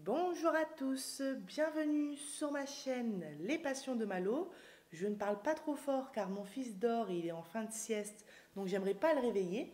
Bonjour à tous, bienvenue sur ma chaîne Les Passions de Malo. Je ne parle pas trop fort car mon fils dort et il est en fin de sieste, donc j'aimerais pas le réveiller.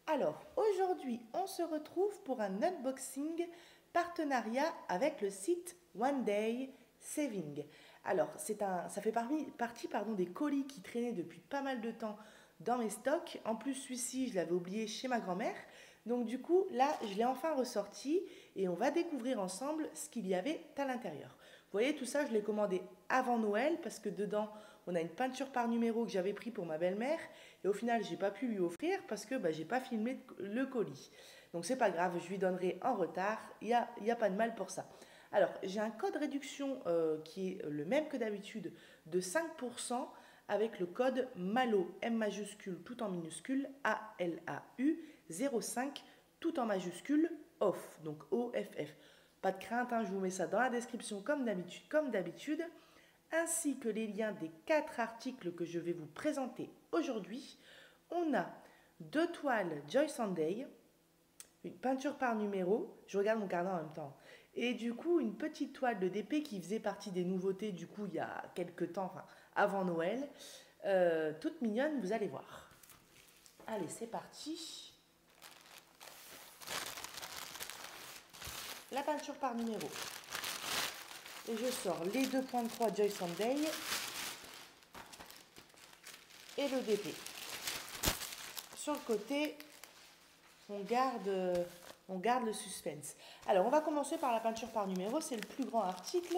Alors, aujourd'hui, on se retrouve pour un unboxing partenariat avec le site One Day Saving. Alors, ça fait partie des colis qui traînaient depuis pas mal de temps dans mes stocks. En plus, celui-ci, je l'avais oublié chez ma grand-mère. Donc du coup, là, je l'ai enfin ressorti et on va découvrir ensemble ce qu'il y avait à l'intérieur. Vous voyez, tout ça, je l'ai commandé avant Noël parce que dedans, on a une peinture par numéro que j'avais pris pour ma belle-mère et au final, j'ai pas pu lui offrir parce que j'ai pas filmé le colis. Donc c'est pas grave, je lui donnerai en retard, y a pas de mal pour ça. Alors, j'ai un code réduction qui est le même que d'habitude de 5% avec le code MALO, M majuscule tout en minuscule, ALAU 05 tout en majuscule, OFF, donc OFF. Pas de crainte, hein, je vous mets ça dans la description comme d'habitude, ainsi que les liens des 4 articles que je vais vous présenter aujourd'hui. On a 2 toiles Joyce Day, une peinture par numéro, je regarde mon carnet en même temps, et du coup une petite toile de DP qui faisait partie des nouveautés du coup il y a quelques temps, enfin avant Noël, toute mignonne, vous allez voir. Allez, c'est parti. La peinture par numéro. Et je sors les 2.3 Joyce Day et le DP. Sur le côté, on garde le suspense. Alors, on va commencer par la peinture par numéro, c'est le plus grand article.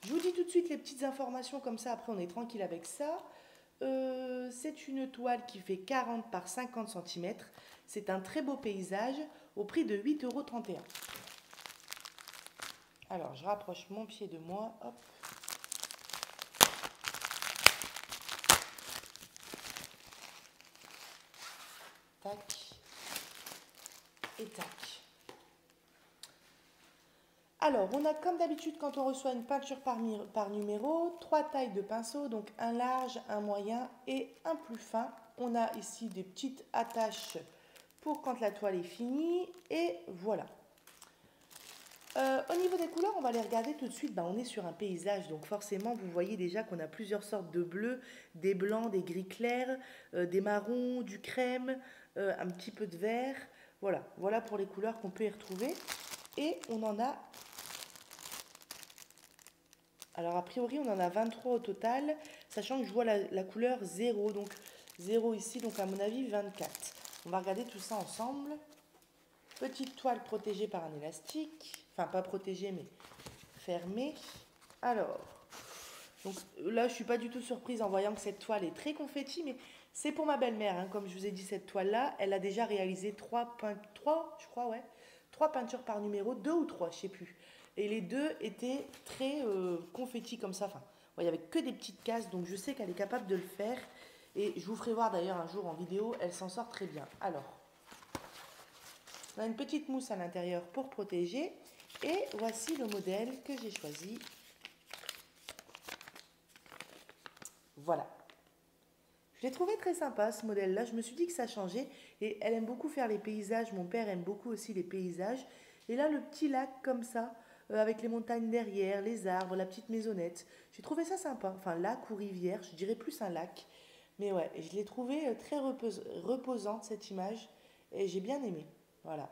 Je vous dis tout de suite les petites informations, comme ça, après on est tranquille avec ça. C'est une toile qui fait 40 par 50 cm. C'est un très beau paysage au prix de 8,31 €. Alors, je rapproche mon pied de moi. Hop. Tac. Et tac. Alors, on a comme d'habitude quand on reçoit une peinture par numéro, 3 tailles de pinceau, donc un large, un moyen et un plus fin. On a ici des petites attaches pour quand la toile est finie et voilà. Au niveau des couleurs, on va les regarder tout de suite. On est sur un paysage, donc forcément, vous voyez déjà qu'on a plusieurs sortes de bleus, des blancs, des gris clairs, des marrons, du crème, un petit peu de vert. Voilà pour les couleurs qu'on peut y retrouver. Et on en a... Alors, a priori, on en a 23 au total, sachant que je vois la couleur 0, donc 0 ici, donc à mon avis 24. On va regarder tout ça ensemble. Petite toile protégée par un élastique. Enfin, pas protégée, mais fermée. Alors, donc là, je ne suis pas du tout surprise en voyant que cette toile est très confetti, mais c'est pour ma belle-mère. Hein. Comme je vous ai dit, cette toile-là, elle a déjà réalisé 3 peintures par numéro, 2 ou 3, je ne sais plus. Et les deux étaient très confetti comme ça. Enfin, il n'y avait que des petites cases, donc je sais qu'elle est capable de le faire. Et je vous ferai voir d'ailleurs un jour en vidéo, elle s'en sort très bien. Alors, on a une petite mousse à l'intérieur pour protéger. Et voici le modèle que j'ai choisi. Voilà. Je l'ai trouvé très sympa ce modèle-là. Je me suis dit que ça changeait. Et elle aime beaucoup faire les paysages. Mon père aime beaucoup aussi les paysages. Et là, le petit lac comme ça, avec les montagnes derrière, les arbres, la petite maisonnette. J'ai trouvé ça sympa. Enfin, lac ou rivière, je dirais plus un lac. Mais ouais, je l'ai trouvé très reposante cette image. Et j'ai bien aimé. Voilà.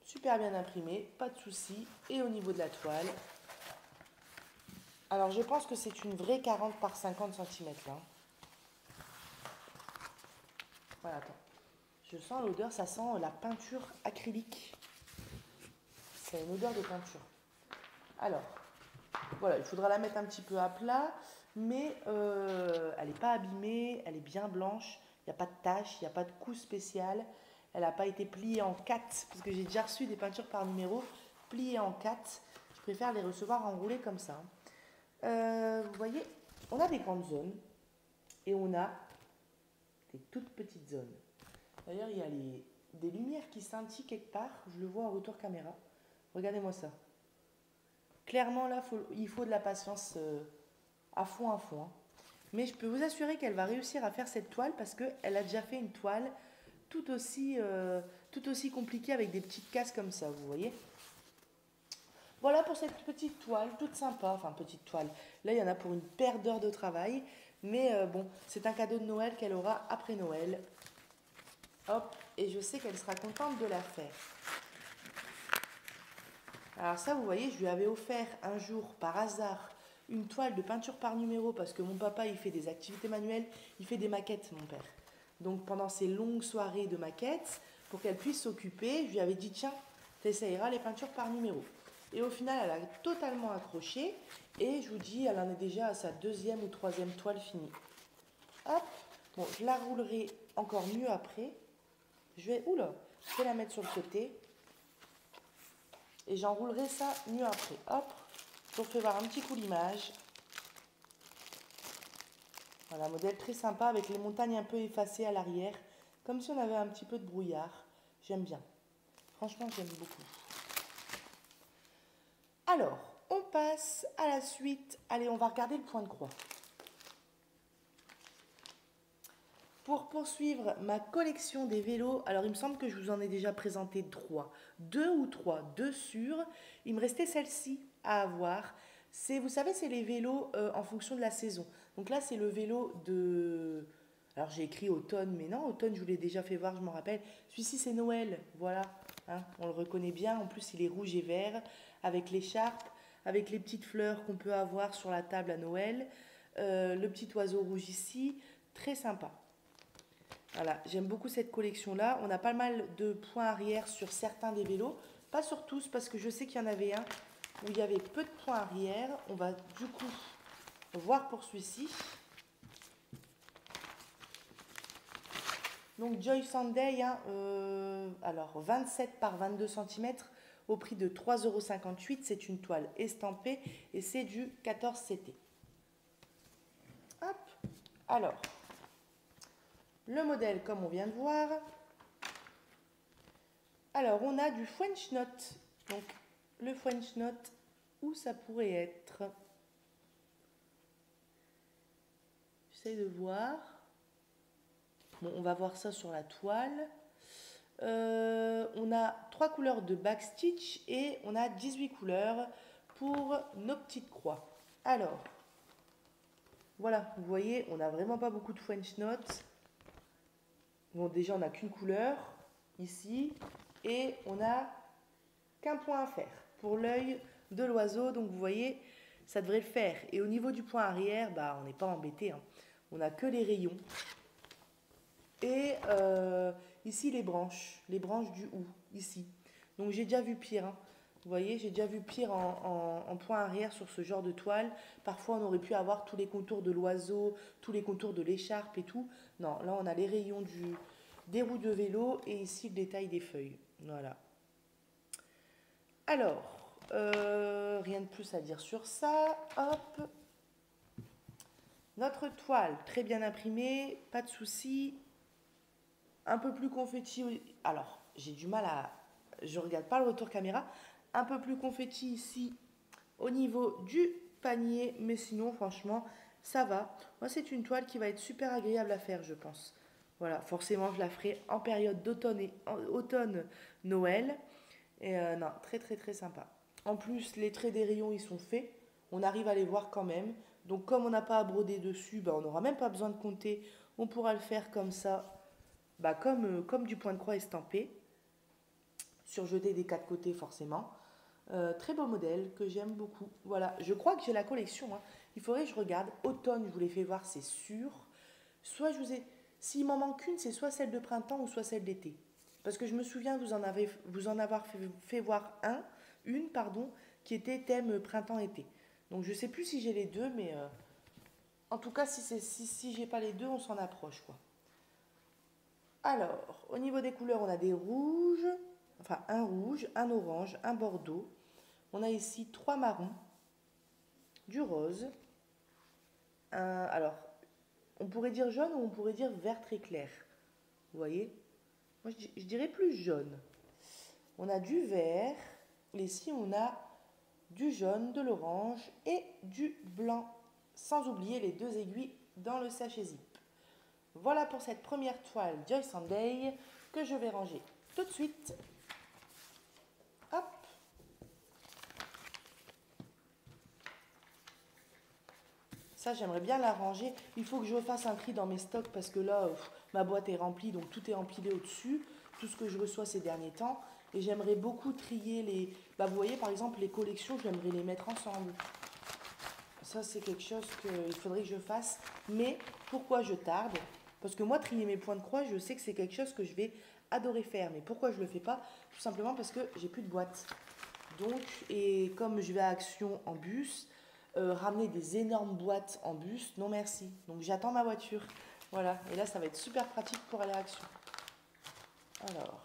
Super bien imprimé, pas de souci. Et au niveau de la toile, alors je pense que c'est une vraie 40 par 50 cm là. Voilà, attends. Je sens l'odeur, ça sent la peinture acrylique. C'est une odeur de peinture. Alors, voilà, il faudra la mettre un petit peu à plat, mais elle n'est pas abîmée, elle est bien blanche, il n'y a pas de tache, il n'y a pas de coup spécial. Elle n'a pas été pliée en 4, parce que j'ai déjà reçu des peintures par numéro pliées en 4. Je préfère les recevoir enroulées comme ça. Vous voyez, on a des grandes zones et on a des toutes petites zones. D'ailleurs, il y a des lumières qui scintillent quelque part. Je le vois en retour caméra. Regardez-moi ça. Clairement, là, il faut de la patience à fond. Hein. Mais je peux vous assurer qu'elle va réussir à faire cette toile parce qu'elle a déjà fait une toile tout aussi compliquée avec des petites cases comme ça, vous voyez. Voilà pour cette petite toile, toute sympa. Enfin, petite toile. Là, il y en a pour une paire d'heures de travail. Mais bon, c'est un cadeau de Noël qu'elle aura après Noël. Hop, et je sais qu'elle sera contente de la faire. Alors ça, vous voyez, je lui avais offert un jour, par hasard, une toile de peinture par numéro parce que mon papa, il fait des activités manuelles, il fait des maquettes, mon père. Donc pendant ces longues soirées de maquettes, pour qu'elle puisse s'occuper, je lui avais dit, tiens, t'essayeras les peintures par numéro. Et au final, elle a totalement accroché. Et je vous dis, elle en est déjà à sa deuxième ou troisième toile finie. Hop, bon, je la roulerai encore mieux après. Je vais la mettre sur le côté. Et j'enroulerai ça mieux après. Hop, je vous fais voir un petit coup l'image. Voilà, modèle très sympa avec les montagnes un peu effacées à l'arrière. Comme si on avait un petit peu de brouillard. J'aime bien. Franchement, j'aime beaucoup. Alors, on passe à la suite. Allez, on va regarder le point de croix. Pour poursuivre ma collection des vélos, alors il me semble que je vous en ai déjà présenté deux sûrs. Il me restait celle-ci à avoir. Vous savez, c'est les vélos en fonction de la saison. Donc là, c'est le vélo de... Alors j'ai écrit automne, mais non, automne, je vous l'ai déjà fait voir, je m'en rappelle. Celui-ci, c'est Noël, voilà. Hein, on le reconnaît bien. En plus, il est rouge et vert, avec l'écharpe, avec les petites fleurs qu'on peut avoir sur la table à Noël. Le petit oiseau rouge ici, très sympa. Voilà, j'aime beaucoup cette collection-là. On a pas mal de points arrière sur certains des vélos. Pas sur tous, parce que je sais qu'il y en avait un où il y avait peu de points arrière. On va du coup voir pour celui-ci. Donc Joy Sunday, hein, alors 27 par 22 cm au prix de 3,58 €. C'est une toile estampée et c'est du 14 CT. Hop, alors... Le modèle, comme on vient de voir. Alors, on a du French Knot. Donc, le French Knot, où ça pourrait être? J'essaie de voir. Bon, on va voir ça sur la toile. On a 3 couleurs de backstitch et on a 18 couleurs pour nos petites croix. Alors, voilà, vous voyez, on n'a vraiment pas beaucoup de French Knot. Bon, déjà, on n'a qu'une couleur, ici, et on n'a qu'un point à faire pour l'œil de l'oiseau. Donc, vous voyez, ça devrait le faire. Et au niveau du point arrière, bah, on n'est pas embêté, hein. On n'a que les rayons. Et ici, les branches du hou, ici. Donc, j'ai déjà vu pire, hein. Vous voyez, j'ai déjà vu pire en point arrière sur ce genre de toile. Parfois, on aurait pu avoir tous les contours de l'oiseau, tous les contours de l'écharpe et tout. Non, là, on a les rayons des roues de vélo et ici, le détail des feuilles. Voilà. Alors, rien de plus à dire sur ça. Hop. Notre toile, très bien imprimée, pas de souci. Un peu plus confetti. Alors, j'ai du mal à... Je ne regarde pas le retour caméra. Un peu plus confetti ici au niveau du panier. Mais sinon, franchement, ça va. Moi, c'est une toile qui va être super agréable à faire, je pense. Voilà, forcément, je la ferai en période d'automne-Noël. Et non, très, très, très sympa. En plus, les traits des rayons, ils sont faits. On arrive à les voir quand même. Donc, comme on n'a pas à broder dessus, bah, on n'aura même pas besoin de compter. On pourra le faire comme ça, bah, comme du point de croix estampé. Surjeté des quatre côtés, forcément. Très beau modèle que j'aime beaucoup. Voilà, je crois que j'ai la collection, hein. Il faudrait que je regarde. Automne, je vous l'ai fait voir, c'est sûr. Soit je vous ai... S'il m'en manque une, c'est soit celle de printemps ou soit celle d'été. Parce que je me souviens vous en avoir fait voir une, qui était thème printemps-été. Donc je ne sais plus si j'ai les deux, mais en tout cas, si j'ai pas les deux, on s'en approche, quoi. Alors, au niveau des couleurs, on a des rouges, enfin un rouge, un orange, un bordeaux. On a ici 3 marrons, du rose, alors, on pourrait dire jaune ou on pourrait dire vert très clair. Vous voyez? Moi, je dirais plus jaune. On a du vert. Et ici, on a du jaune, de l'orange et du blanc. Sans oublier les 2 aiguilles dans le sachet zip. Voilà pour cette première toile Joy Sunday que je vais ranger tout de suite. Hop. Ça, j'aimerais bien la ranger. Il faut que je refasse un tri dans mes stocks parce que là, ma boîte est remplie, donc tout est empilé au-dessus. Tout ce que je reçois ces derniers temps. Et j'aimerais beaucoup trier les... Bah, vous voyez, par exemple, les collections, j'aimerais les mettre ensemble. Ça, c'est quelque chose qu'il faudrait que je fasse. Mais pourquoi je tarde? Parce que moi, trier mes points de croix, je sais que c'est quelque chose que je vais adorer faire. Mais pourquoi je ne le fais pas? Tout simplement parce que j'ai plus de boîte. Donc, et comme je vais à Action en bus, ramener des énormes boîtes en bus, non merci. Donc j'attends ma voiture. Voilà, et là ça va être super pratique pour aller à Action. Alors,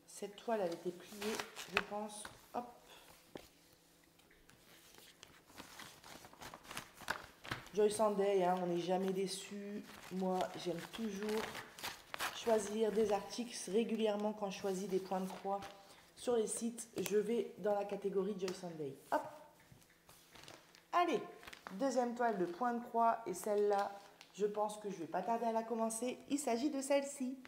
cette toile elle était pliée, je pense. Hop. Joy Sunday, hein, on n'est jamais déçu. Moi, j'aime toujours choisir des articles régulièrement quand je choisis des points de croix sur les sites. Je vais dans la catégorie Joy Sunday. Hop. Allez, deuxième toile de point de croix et celle-là, je pense que je ne vais pas tarder à la commencer. Il s'agit de celle-ci.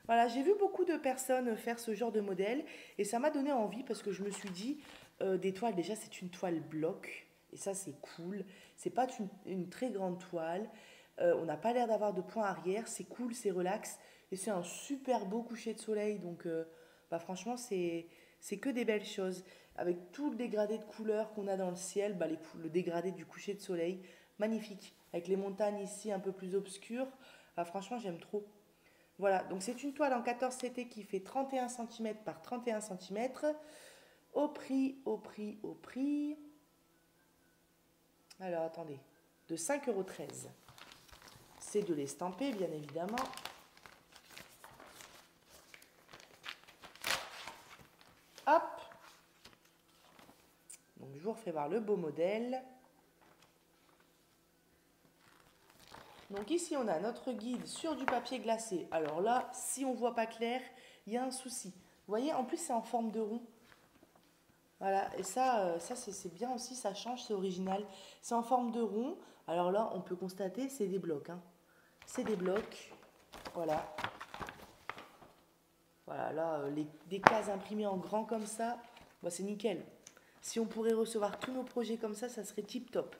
Voilà, j'ai vu beaucoup de personnes faire ce genre de modèle et ça m'a donné envie parce que je me suis dit, des toiles, déjà c'est une toile bloc et ça c'est cool. C'est pas une très grande toile, on n'a pas l'air d'avoir de point arrière, c'est cool, c'est relax et c'est un super beau coucher de soleil donc bah, franchement c'est que des belles choses. Avec tout le dégradé de couleurs qu'on a dans le ciel, bah, le dégradé du coucher de soleil, magnifique. Avec les montagnes ici un peu plus obscures, bah, franchement j'aime trop. Voilà, donc c'est une toile en 14 CT qui fait 31 cm par 31 cm. Au prix. Alors attendez, de 5,13 €. C'est de l'estamper, bien évidemment. Hop. Donc je vous refais voir le beau modèle. Donc ici, on a notre guide sur du papier glacé. Alors là, si on ne voit pas clair, il y a un souci. Vous voyez, en plus, c'est en forme de rond. Voilà, et ça c'est bien aussi, ça change, c'est original. C'est en forme de rond. Alors là, on peut constater, c'est des blocs. Hein. C'est des blocs. Voilà. Voilà, là, des cases imprimées en grand comme ça, bah, c'est nickel. Si on pourrait recevoir tous nos projets comme ça serait tip top.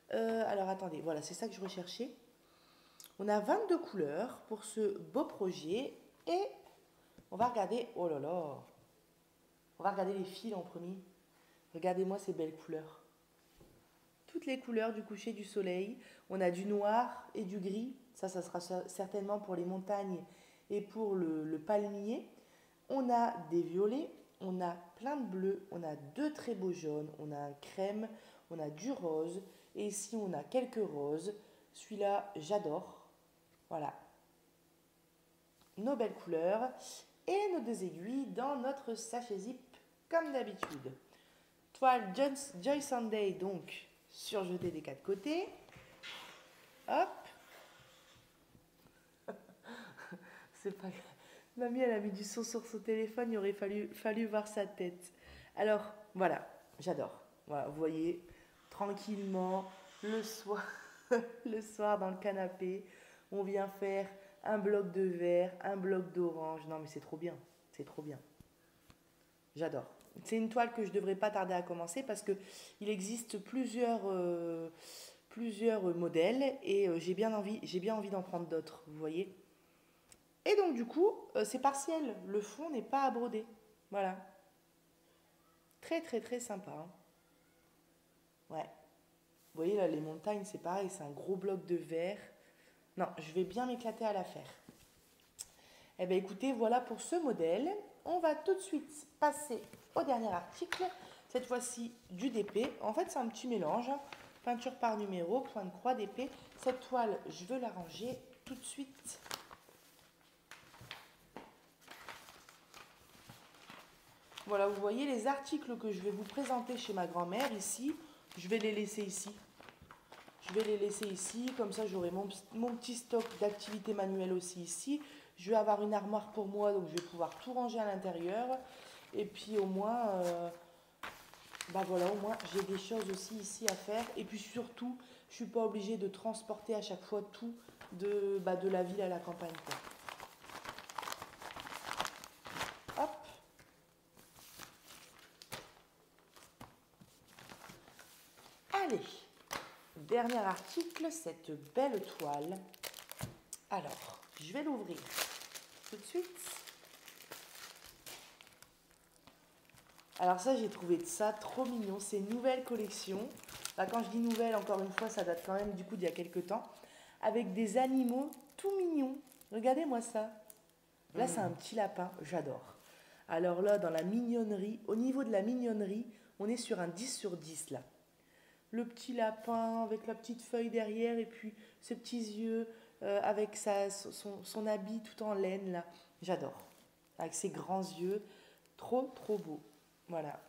Alors attendez, voilà, c'est ça que je recherchais. On a 22 couleurs pour ce beau projet et on va regarder, oh là là, on va regarder les fils en premier. Regardez-moi ces belles couleurs. Toutes les couleurs du coucher du soleil. On a du noir et du gris. Ça sera certainement pour les montagnes et pour le palmier. On a des violets, on a plein de bleus, on a deux très beaux jaunes, on a un crème, on a du rose. Et ici, on a quelques roses. Celui-là, j'adore. Voilà, nos belles couleurs et nos deux aiguilles dans notre sachet zip comme d'habitude. Toile Joy Sunday donc surjetée des quatre côtés. Hop. C'est pas grave. Mamie elle a mis du son sur son téléphone, il aurait fallu voir sa tête. Alors voilà, j'adore. Voilà, vous voyez, tranquillement, le soir, le soir dans le canapé, on vient faire un bloc de vert, un bloc d'orange. Non mais c'est trop bien, c'est trop bien. J'adore. C'est une toile que je ne devrais pas tarder à commencer parce qu'il existe plusieurs modèles et j'ai bien envie d'en prendre d'autres, vous voyez. Et donc du coup, c'est partiel. Le fond n'est pas à broder. Voilà. Très très très sympa. Hein. Ouais. Vous voyez là, les montagnes, c'est pareil, c'est un gros bloc de verre. Non, je vais bien m'éclater à la faire. Eh bien écoutez, voilà pour ce modèle. On va tout de suite passer au dernier article. Cette fois-ci du DP. En fait, c'est un petit mélange. Hein. Peinture par numéro, point de croix, DP. Cette toile, je veux la ranger tout de suite. Voilà, vous voyez les articles que je vais vous présenter chez ma grand-mère ici. Je vais les laisser ici. Je vais les laisser ici, comme ça j'aurai mon petit stock d'activités manuelles aussi ici. Je vais avoir une armoire pour moi, donc je vais pouvoir tout ranger à l'intérieur. Et puis au moins, bah voilà, au moins j'ai des choses aussi ici à faire. Et puis surtout, je ne suis pas obligée de transporter à chaque fois tout de la ville à la campagne, quoi. Hop. Allez, dernier article, cette belle toile. Alors, je vais l'ouvrir tout de suite. Alors ça, j'ai trouvé ça trop mignon. C'est une nouvelle collection. Bah, quand je dis nouvelle, encore une fois, ça date quand même du coup d'il y a quelques temps. Avec des animaux tout mignons. Regardez-moi ça. Là, c'est un petit lapin. J'adore. Alors là, dans la mignonnerie, au niveau de la mignonnerie, on est sur un 10 sur 10 là. Le petit lapin avec la petite feuille derrière et puis ses petits yeux avec son habit tout en laine là. J'adore. Avec ses grands yeux. Trop, trop beau. Voilà.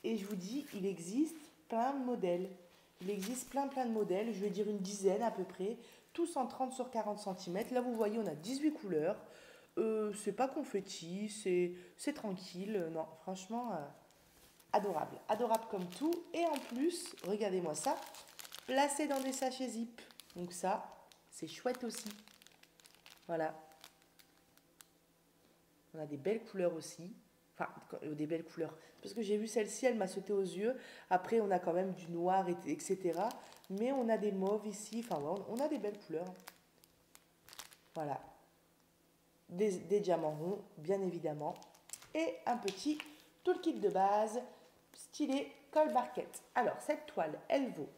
Et je vous dis, il existe plein de modèles. Il existe plein de modèles. Je vais dire une dizaine à peu près. Tous en 30 sur 40 cm. Là, vous voyez, on a 18 couleurs. C'est pas confetti, c'est tranquille. Non, franchement, adorable. Adorable comme tout. Et en plus, regardez-moi ça, placé dans des sachets zip. Donc ça, c'est chouette aussi. Voilà. On a des belles couleurs aussi. Enfin, des belles couleurs. Parce que j'ai vu celle-ci, elle m'a sauté aux yeux. Après, on a quand même du noir, etc. Mais on a des mauves ici. Enfin, on a des belles couleurs. Voilà. Des diamants ronds, bien évidemment. Et un petit toolkit de base, stylé colle barquette. Alors, cette toile, elle vaut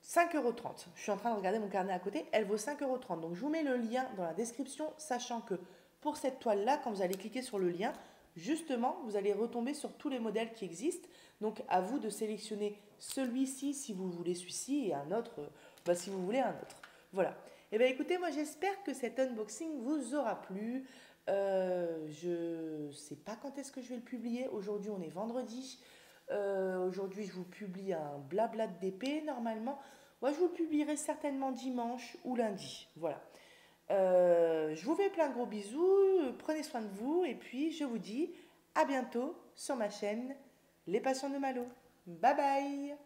5,30 €. Je suis en train de regarder mon carnet à côté. Elle vaut 5,30 €. Donc, je vous mets le lien dans la description, sachant que pour cette toile-là, quand vous allez cliquer sur le lien, justement, vous allez retomber sur tous les modèles qui existent. Donc, à vous de sélectionner celui-ci si vous voulez celui-ci et un autre si vous voulez un autre. Voilà. Eh bien, écoutez, moi, j'espère que cet unboxing vous aura plu. Je ne sais pas quand est-ce que je vais le publier. Aujourd'hui, on est vendredi. Aujourd'hui, je vous publie un blabla de DP normalement. Moi, je vous le publierai certainement dimanche ou lundi. Voilà. Je vous fais plein de gros bisous. Prenez soin de vous. Et puis, je vous dis à bientôt sur ma chaîne Les Passions de Malo. Bye bye!